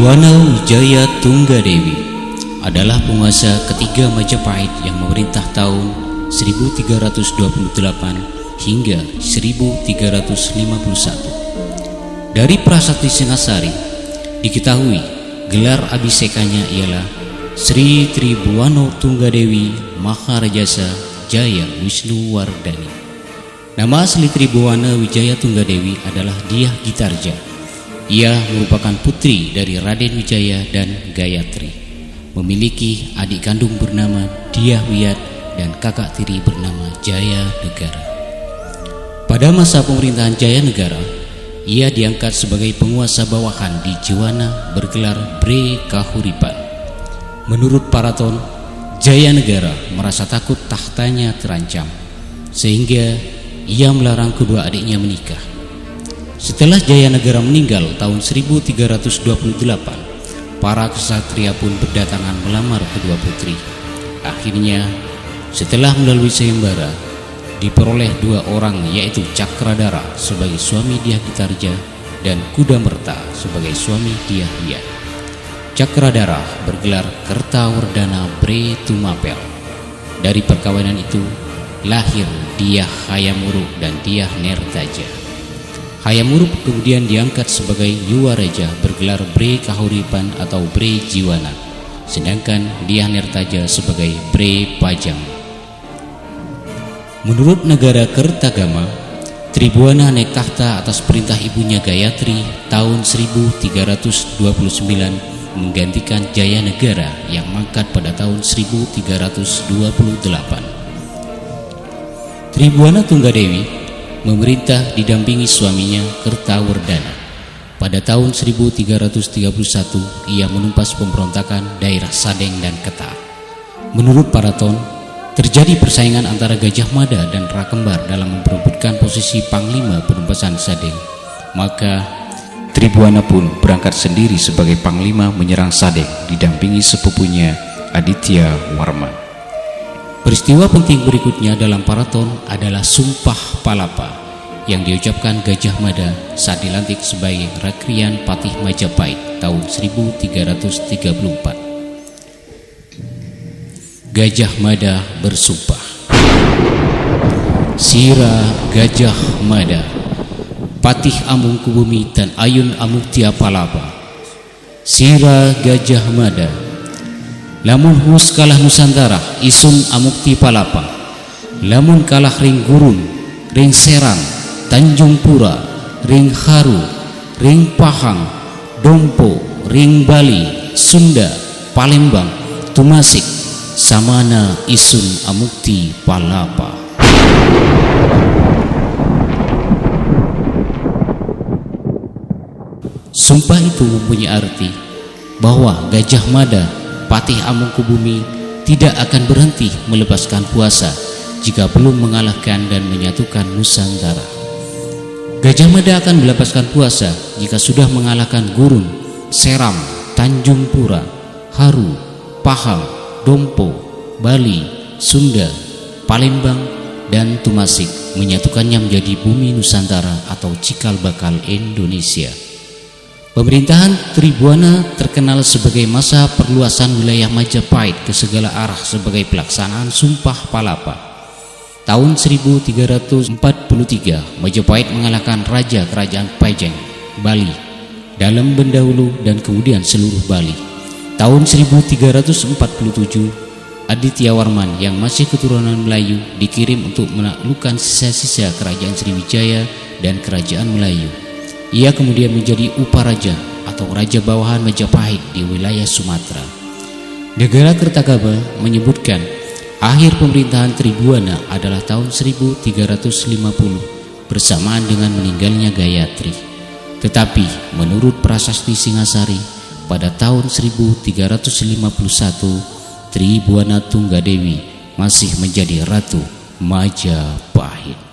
Tribuana Wijaya Tunggadewi adalah penguasa ketiga Majapahit yang memerintah tahun 1328 hingga 1351. Dari Prasasti Singasari diketahui gelar abisekanya ialah Sri Tribuana Tunggadewi Maharajasa Jaya Wisnuwardhani. Nama asli Tribuana Wijaya Tunggadewi adalah Dyah Gitarja. Ia merupakan putri dari Raden Wijaya dan Gayatri. Memiliki adik kandung bernama Dyah Wiyat dan kakak tiri bernama Jaya Negara. Pada masa pemerintahan Jaya Negara, ia diangkat sebagai penguasa bawahan di Jiwana bergelar Bre Kahuripan. Menurut Paraton, Jaya Negara merasa takut tahtanya terancam, sehingga ia melarang kedua adiknya menikah. Setelah Jaya Negara meninggal tahun 1328, para ksatria pun berdatangan melamar kedua putri. Akhirnya, setelah melalui sayembara, diperoleh dua orang, yaitu Cakradara sebagai suami Dyah Gitarja dan Kudamerta sebagai suami Dyah Wiyat. Cakradara bergelar Kertawardhana Bre Tumapel. Dari perkawinan itu lahir Dyah Hayamuruk dan Dyah Nertaja. Hayamuruk kemudian diangkat sebagai Yuwaraja bergelar Bre Kahuripan atau Bre Jiwana, sedangkan Dyah Nertaja sebagai Bre Pajang. Menurut negara Kertagama, Tribuana naik tahta atas perintah ibunya Gayatri tahun 1329 menggantikan Jaya Negara yang mangkat pada tahun 1328. Tribuana Tunggadewi memerintah didampingi suaminya Kertawardhana. Pada tahun 1331 ia menumpas pemberontakan daerah Sadeng dan Ketar. Menurut Paraton, terjadi persaingan antara Gajah Mada dan Rakembar dalam memperebutkan posisi Panglima penumpasan Sadeng. Maka Tribuana pun berangkat sendiri sebagai Panglima menyerang Sadeng didampingi sepupunya Aditya Warman. Peristiwa penting berikutnya dalam Paraton adalah Sumpah Palapa yang diucapkan Gajah Mada saat dilantik sebagai Rakrian Patih Majapahit tahun 1334. Gajah Mada bersumpah. Sira Gajah Mada, Patih Amungkubumi dan Ayun Amuktia Palapa. Sira Gajah Mada, lamun hus kalah Nusantara isun amukti palapa, lamun kalah ring Gurun, ring Serang, Tanjung Pura, ring Haru, ring Pahang, Dompo, ring Bali, Sunda, Palembang, Tumasik, samana isun amukti palapa. Sumpah itu mempunyai arti bahwa Gajah Mada Patih Amungkubumi tidak akan berhenti melepaskan puasa jika belum mengalahkan dan menyatukan Nusantara. Gajah Mada akan melepaskan puasa jika sudah mengalahkan Gurun, Seram, Tanjung Pura, Haru, Pahang, Dompo, Bali, Sunda, Palembang, dan Tumasik, menyatukannya menjadi bumi Nusantara atau cikal bakal Indonesia. Pemerintahan Tribuana terkenal sebagai masa perluasan wilayah Majapahit ke segala arah sebagai pelaksanaan Sumpah Palapa. Tahun 1343, Majapahit mengalahkan Raja Kerajaan Pajang, Bali, dalam Bendahulu dan kemudian seluruh Bali. Tahun 1347, Aditya Warman yang masih keturunan Melayu dikirim untuk menaklukkan sisa-sisa Kerajaan Sriwijaya dan Kerajaan Melayu. Ia kemudian menjadi Uparaja atau Raja Bawahan Majapahit di wilayah Sumatera. Negara Kertagama menyebutkan akhir pemerintahan Tribuana adalah tahun 1350 bersamaan dengan meninggalnya Gayatri. Tetapi menurut Prasasti Singasari, pada tahun 1351 Tribuana Tunggadewi masih menjadi Ratu Majapahit.